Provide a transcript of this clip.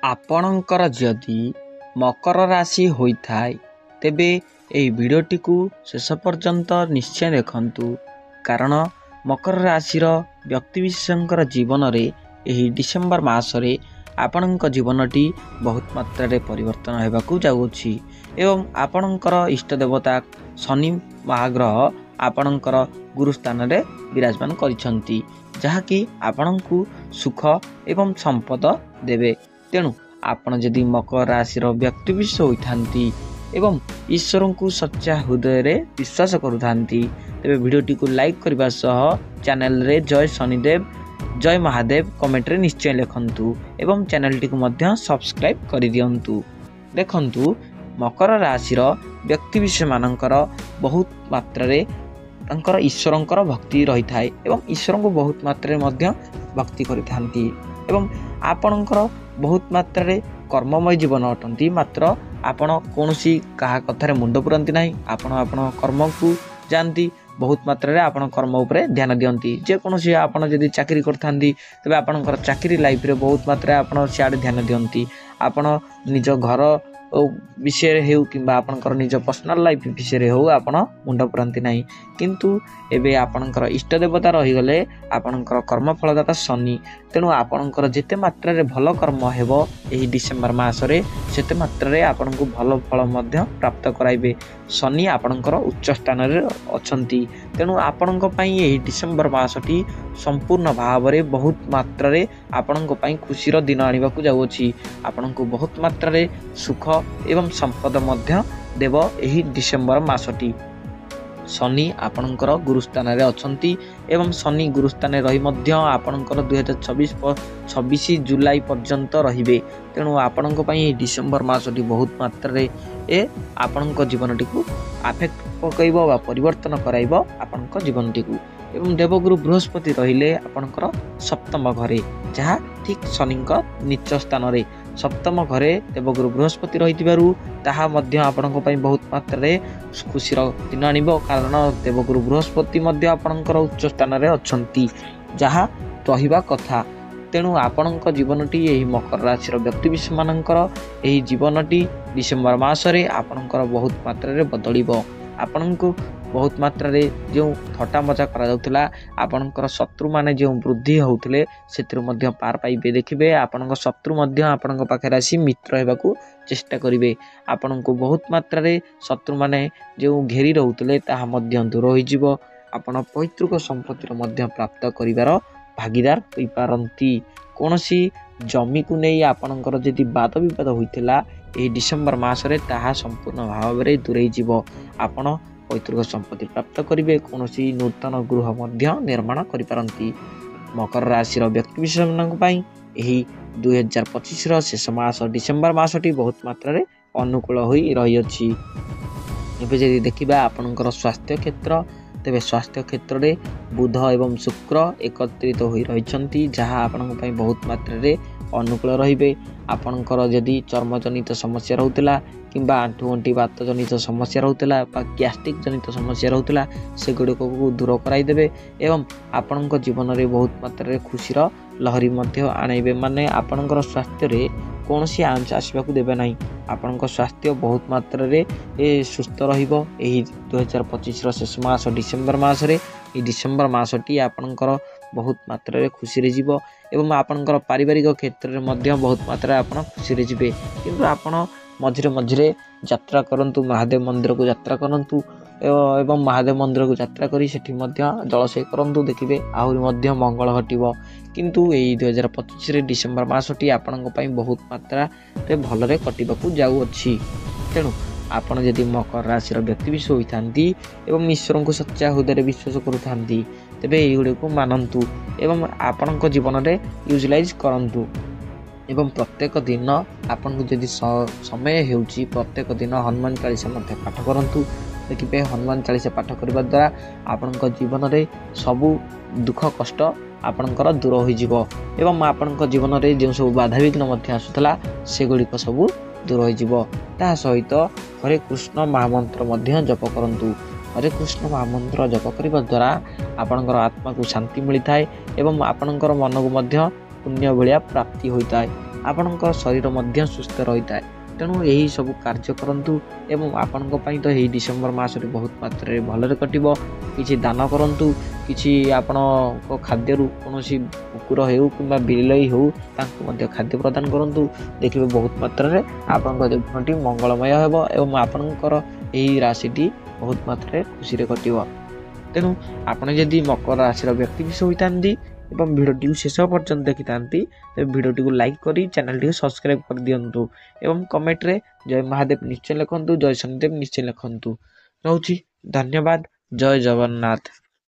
आपणकर जदि मकर राशि होइथाय तेबे एई वीडियोटी को शेष पर्यंत निश्चय देखंतु कारण मकर राशि व्यक्तिविशेषकर जीवन रे एही डिसेम्बर मासरे आपणक जीवनटी बहुत मात्रा रे परिवर्तन हेबाकू जाउछि एवं आपणकर इष्ट देवता शनि महाग्रह आपणकर गुरु स्थान रे विराजमान करिसंती जहाँकि आपणकू सुख एवं संपद देवे। तेणु आपण जदि मकर राशि व्यक्तिविशेष होइथांती एवं ईश्वर को सच्चा हृदय रे विश्वास करुथांती तेबे वीडियोटी को लाइक करबा सह चैनल रे जय शनिदेव जय महादेव कमेंट रे निश्चय लिखंतु एवं चैनल टी को मध्य सब्सक्राइब कर दियंतु। देखंतु मकर राशि व्यक्तिविशेष मानकर बहुत मात्रा रे तांकर ईश्वरंकर भक्ति रही थाए एवं ईश्वर को बहुत मात्रा मध्य भक्ति करिथांती एवं आपणकर बहुत मात्रा रे कर्ममय जीवन अटंती मात्र आपण कोनोसी कहा कथारे मुंड पुरंती नाही आपण कर्म को जानती बहुत मात्रा रे आपण कर्म उपरे ध्यान दियंती जे कोनोसी आपण जदि चाकरी करथांती तबे आपणकर चाकरी लाइफ रे बहुत मात्रा आपण सियाडे ध्यान दियंती आपण निज घर विषय हेउ किंबा आपणकर निज पर्सनल लाइफ विषय हो आपण मुंड पुरंती नाही किंतु एबे आपणकर इष्ट देवता रही गले आपणकर कर्म फलदाता शनि तेणु आपणकर जेते मात्रा रे भल कर्म हेबो एही डिसेम्बर मास रे सेते मात्रा रे आपणको भल फल मध्य प्राप्त कराइबे। शनि आपणकर उच्च स्थान रे अछंती तेणु आपणक पई एही डिसेम्बर मासटी संपूर्ण भाव रे बहुत मात्रा रे आपणक पई खुशी रो दिन आनिबा को जाउछि आपणको बहुत मात्रा रे सुख एवं संपद मध्य देव एही डिसेम्बर मासटी। शनि आपणकर गुरुस्थान रे अछंती एवं शनि गुरुस्थान रही मध्य आपणकर 2026 जुलाई पर्यंत रहिबे तेणु आपणक पई डिसेम्बर मासटी बहुत मात्रा रे आपणक जीवनटी को अफेक्ट पकइबो बा परिवर्तन कराइबो आपणक जीवनटी को एवं देवगुरु बृहस्पति रहिले आपणकर सप्तम घरे जहाँ ठीक शनिक नीच स्थान रे सप्तम घरे देवगुरु बृहस्पति रही ताहा मध्य आपणक पई बहुत मात्रा रे खुशीर दिन आनिबो कारण देवगुरु बृहस्पति मध्य आपणकर उच्च स्थान रे अछंती जहाँ रहिबा कथा। तेणु आपणक जीवनटी एही मकर राशि व्यक्तिविशेष मानकर एही जीवनटी डिसेम्बर मासरे आपणकर बहुत मात्रा रे बदलिबो आपणको बहुत मात्रा रे जो थटा मजा करा जाउतला आपणकर शत्रु माने जो वृद्धि होउतले सेतिर मध्य पार पाइबे देखिबे आपणक शत्रु मध्य आपणक पाखे राशि मित्र हेबाकू चेष्टा करिवे आपणको बहुत मात्रा रे शत्रु माने जो घेरी रहउतले ताहा मध्य दूर होई जिवो आपण पैतृक संपत्तिर मध्य प्राप्त करिवार भागीदार होई पारंती कोनोसी जमी को नै आपणकर जदि वाद विवाद होइतिला एही डिसेम्बर मासरे ताहा संपूर्ण भाव रे दूरै जिवो आपण पैतृक संपत्ति प्राप्त करिवे कोनोसी नूतन गृह मध्य निर्माण करि पारंती। मकर राशि व्यक्तिविशेष मानक पई एही 2025 रो शेष मास डिसेम्बर मासटी बहुत मात्रा रे अनुकूल होई रही अछि। एबे जदि देखिबा आपणकर स्वास्थ्य क्षेत्र तेबे स्वास्थ्य क्षेत्र रे बुध एवं शुक्र एकत्रित होई रहिछंती जहाँ आपणक पई बहुत मात्रा रे अनुकूल रहिबे आपणकर जदि चर्मजनित समस्या रहउतला किंबा आंठुगंठी बात जनित समस्या रहउतला बा गैस्ट्रिक जनित समस्या रहउतला से गुडी को दूर कराई देबे एवं आपणक जीवन रे बहुत मात्रा रे खुशीर लहरी मध्य आनैबे माने आपणकर स्वास्थ्य रे कोनोसी आंच आसीबाकू देबे नाही आपणक स्वास्थ्य बहुत मात्रा रे सुस्थ रहिबो एही 2025 रो शेष मास डिसेम्बर मास रे ई डिसेम्बर मासटी आपणकर बहुत मात्रा रे खुशी रे जीवो एवं आपणकर पारिवारिक क्षेत्र रे मध्य बहुत मात्रा आपण खुशी रे जीवे किंतु आपण मझिरे मझिरे यात्रा करंतु महादेव मंदिर को यात्रा करंतु एवं महादेव मंदिर को यात्रा करी सेठी मध्य जलसेय करंतु देखिबे आहुरी मध्य मंगल घटिबो किंतु एई 2025 रे डिसेम्बर मासटी आपणक पई बहुत मात्रा रे भलरे कटिबाकू जाउ अछि। तेणु आपण जदि मकर राशि व्यक्तिविशेष होइथांती एवं ईश्वर को सच्चा हृदय विश्वास करुथांती तेबे एगुडी को मानंतु एवं आपणक जीवन रे यूटिलाइज करंतु एवं प्रत्येक दिन आपन को जदि समय हेउची प्रत्येक दिन हनुमान चालीसा मध्ये पाठ करंतु देखिबे हनुमान चालीसा पाठ करबा द्वारा आपनक जीवन रे सबु दुख कष्ट आपनकर दूर होई जिवो एवं आपनक जीवन रे जे सब बाधा विघ्न मध्ये आसुतला से गुडी को सबु दूर होई जिवो ता सहित हरे कृष्ण महामंत्र मध्ये जप करंतु हरे कृष्ण महामंत्र जप करबा द्वारा आपनकर आत्मा को शांति मिलि थाए एवं आपनकर मन को मध्ये पुण्य भलिया प्राप्ति होता है। ଆପଣଙ୍କ ଶରୀର ମଧ୍ୟ ସୁସ୍ଥ ରହିଥାଏ। ତେଣୁ ଏହି ସବୁ କାର୍ଯ୍ୟ କରନ୍ତୁ ଏବଂ ଆପଣଙ୍କ ପାଇଁ ତ ଏହି ଡିସେମ୍ବର ମାସରେ ବହୁତ ମାତ୍ରାରେ ଭଲରେ କଟିବ। କିଛି ଦାନ କରନ୍ତୁ, କିଛି ଆପଣଙ୍କ ଖାଦ୍ୟରୁ କୌଣସି କୁକୁର ହେଉ କିମ୍ବା ବିଲେଇ ହେଉ ତାଙ୍କୁ ମଧ୍ୟ ଖାଦ୍ୟ ପ୍ରଦାନ କରନ୍ତୁ। ଦେଖିବେ ବହୁତ ମାତ୍ରାରେ ଆପଣଙ୍କ ଜୀବନଟି ମଙ୍ଗଳମୟ ହେବ ଏବଂ ଆପଣଙ୍କର ଏହି ରାଶିଟି ବହୁତ ମାତ୍ରାରେ ଖୁସିରେ କଟିବ। ତେଣୁ ଆପଣ ଯଦି ମକର ରାଶିର ବ୍ୟକ୍ତି ବିଶେଷ ହୋଇଥାନ୍ତି ଏବଂ ଭିଡ଼ିଓଟିକୁ ଶେଷ ପର୍ଯ୍ୟନ୍ତ ଦେଖିଥାନ୍ତି ତେବେ ଭିଡ଼ିଓଟିକୁ ଲାଇକ୍ କରି ଚ୍ୟାନେଲଟିକୁ ସବସ୍କ୍ରାଇବ୍ କରିଦିଅନ୍ତୁ ଏବଂ କମେଣ୍ଟରେ ଜୟ ମହାଦେବ ନିଶ୍ଚୟ ଲେଖନ୍ତୁ, ଜୟ ଶନିଦେବ ନିଶ୍ଚୟ ଲେଖନ୍ତୁ। ରହୁଛି, ଧନ୍ୟବାଦ। ଜୟ ଜଗନ୍ନାଥ।